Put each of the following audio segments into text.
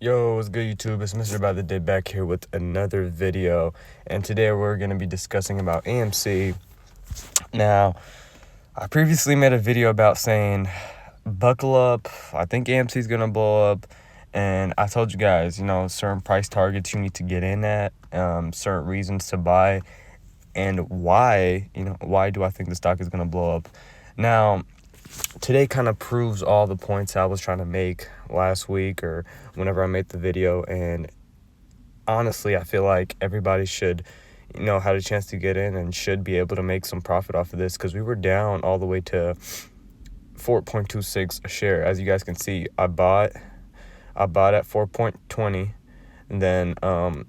Yo, what's good, YouTube? It's Mr.BuyTheDip back here with another video, and today we're going to be discussing about AMC. Now, I previously made a video about saying, buckle up, I think AMC is going to blow up, and I told you guys, certain price targets you need to get in at, certain reasons to buy, and why do I think the stock is going to blow up. Now, today kind of proves all the points I was trying to make last week or whenever I made the video, and honestly I feel like everybody should had a chance to get in and should be able to make some profit off of this, because we were down all the way to 4.26 a share. As you guys can see, I bought at 4.20, and then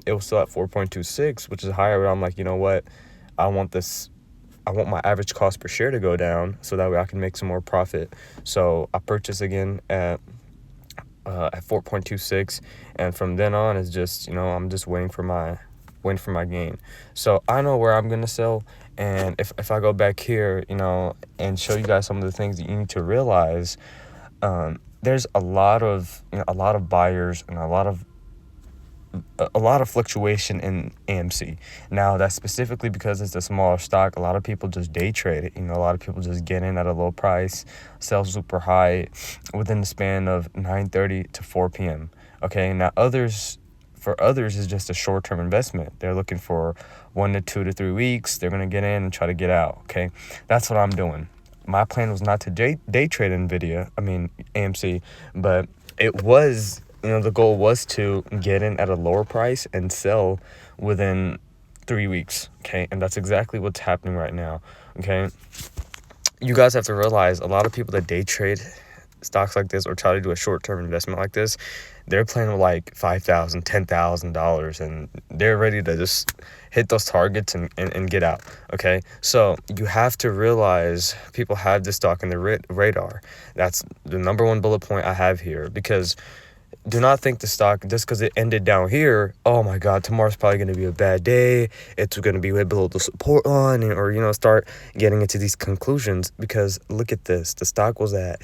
it was still at 4.26, which is higher, but I'm like, you know what, I want my average cost per share to go down so that way I can make some more profit. So I purchased again at 4.26, and from then on is just I'm just waiting for my gain. So I know where I'm gonna sell, and if I go back here and show you guys some of the things that you need to realize, there's a lot of buyers and a lot of fluctuation in AMC. Now, that's specifically because it's a smaller stock. A lot of people just day trade it. A lot of people just get in at a low price, sell super high within the span of 9:30 to 4 p.m. Okay, now for others is just a short-term investment. They're looking for 1 to 2 to 3 weeks. They're gonna get in and try to get out. Okay, that's what I'm doing. My plan was not to day trade AMC, but it was. The goal was to get in at a lower price and sell within 3 weeks, okay? And that's exactly what's happening right now, okay? You guys have to realize a lot of people that day trade stocks like this or try to do a short-term investment like this, they're playing with like $5,000, $10,000, and they're ready to just hit those targets and get out, okay? So you have to realize people have this stock in their radar. That's the number one bullet point I have here, because do not think the stock, just because it ended down here, oh my God, tomorrow's probably going to be a bad day, it's going to be way below the support line, or start getting into these conclusions. Because look at this, the stock was at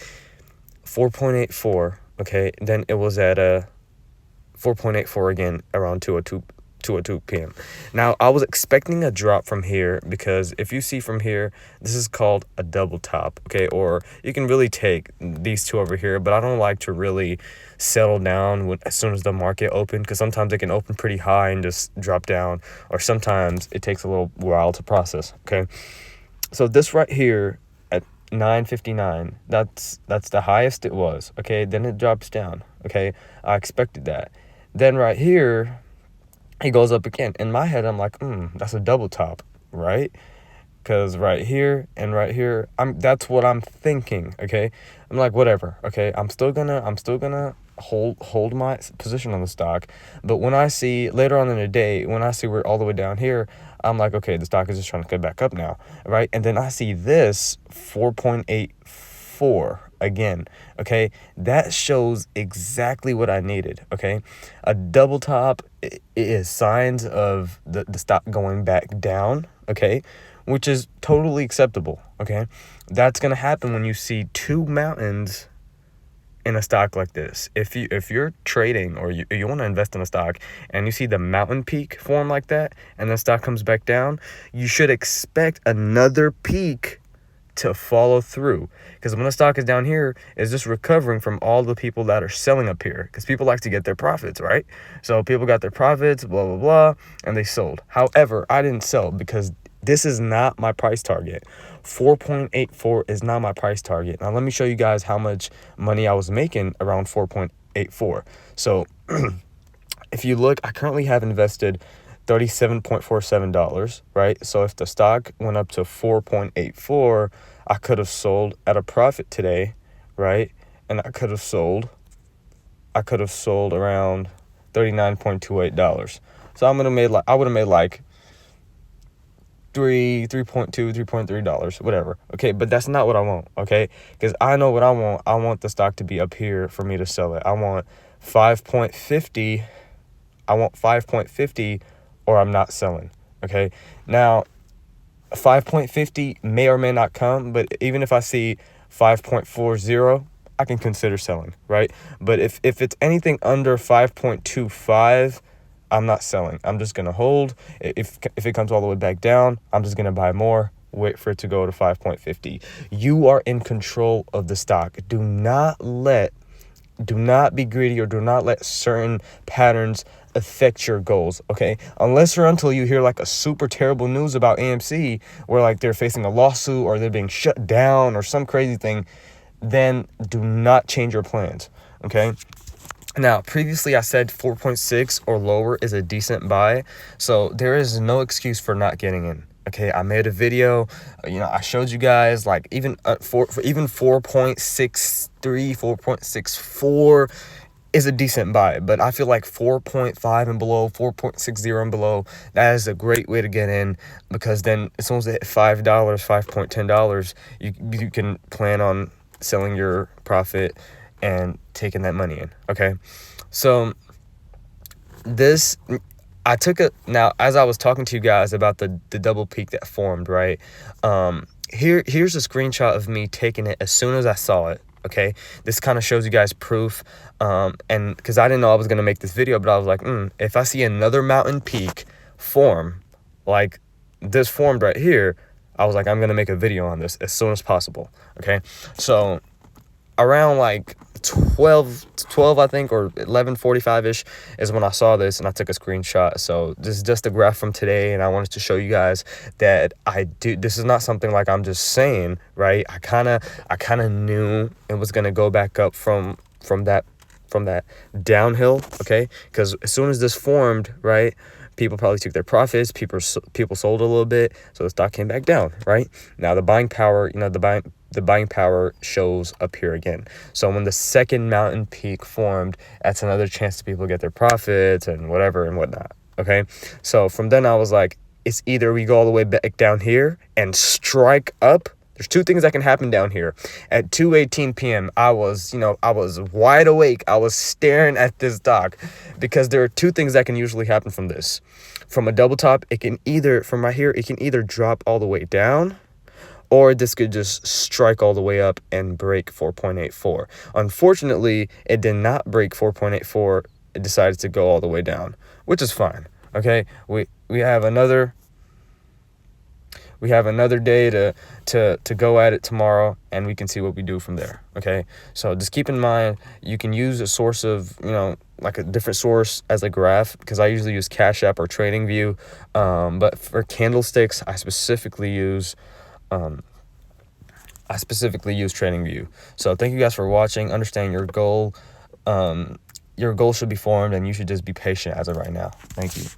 4.84, okay, then it was at 4.84 again around 2:02 p.m. Now, I was expecting a drop from here, because if you see from here, this is called a double top, okay? Or you can really take these two over here, but I don't like to really settle down as soon as the market open, because sometimes it can open pretty high and just drop down, or sometimes it takes a little while to process, okay? So this right here at 9:59, that's the highest it was, okay? Then it drops down, okay? I expected that. Then right here, it goes up again. In my head, I'm like, that's a double top, right? Because right here and right here, that's what I'm thinking, okay? I'm like, whatever, okay? I'm still gonna hold my position on the stock. But when I see later on in the day, when I see we're all the way down here, I'm like, okay, the stock is just trying to get back up now, right? And then I see this 4.84 again, okay? That shows exactly what I needed, okay? A double top is signs of the stock going back down, okay? Which is totally acceptable, okay? That's gonna happen when you see two mountains in a stock like this. If you're trading or you want to invest in a stock and you see the mountain peak form like that and the stock comes back down, you should expect another peak to follow through, because when a stock is down here, it's just recovering from all the people that are selling up here, because people like to get their profits, right? So people got their profits, blah blah blah, and they sold. However, I didn't sell because this is not my price target. 4.84 is not my price target. Now let me show you guys how much money I was making around 4.84. So if you look, I currently have invested $37.47, right? So if the stock went up to 4.84, I could have sold at a profit today, right? And I could have sold around $39.28. So I would have made like $3.3, whatever. Okay, but that's not what I want, okay? Because I know what I want. I want the stock to be up here for me to sell it. I want 5.50. Or I'm not selling, okay? Now, 5.50 may or may not come, but even if I see 5.40, I can consider selling, right? But if it's anything under 5.25, I'm not selling. I'm just gonna hold. If it comes all the way back down, I'm just gonna buy more, wait for it to go to 5.50. You are in control of the stock. Do not be greedy, or do not let certain patterns affect your goals, okay? Unless or until you hear like a super terrible news about AMC, where like they're facing a lawsuit or they're being shut down or some crazy thing, then do not change your plans, okay? Now, previously I said 4.6 or lower is a decent buy, so there is no excuse for not getting in. Okay, I made a video, I showed you guys like even 4.63, 4.64 is a decent buy, but I feel like 4.5 and below, 4.60 and below, that is a great way to get in, because then as soon as they hit $5, $5.10, you can plan on selling your profit and taking that money in. Okay, so this, I took it now as I was talking to you guys about the double peak that formed, right? Here's a screenshot of me taking it as soon as I saw it. Okay, this kind of shows you guys proof, and because I didn't know I was gonna make this video, but I was like, if I see another mountain peak form like this formed right here, I was like, I'm gonna make a video on this as soon as possible. Okay, so around like 12 I think, or 11:45 ish is when I saw this, and I took a screenshot. So this is just a graph from today, and I wanted to show you guys that this is not something like I'm just saying, right? I kind of knew it was going to go back up from that downhill, okay? Because as soon as this formed, right, people probably took their profits, people sold a little bit, so the stock came back down, right? Now the buying power, the buying power shows up here again. So when the second mountain peak formed, that's another chance to people get their profits and whatever and whatnot, okay? So from then I was like, it's either we go all the way back down here and strike up. There's two things that can happen down here. At 2:18 p.m., I was wide awake. I was staring at this stock, because there are two things that can usually happen from this. From a double top, from right here, it can either drop all the way down, or this could just strike all the way up and break 4.84. Unfortunately, it did not break 4.84. It decided to go all the way down, which is fine. Okay, we have another day to go at it tomorrow, and we can see what we do from there. Okay, so just keep in mind, you can use a source of, like a different source as a graph, because I usually use CashApp or TradingView, but for candlesticks, I specifically use TradingView. So thank you guys for watching. Understand your goal should be formed, and you should just be patient as of right now. Thank you.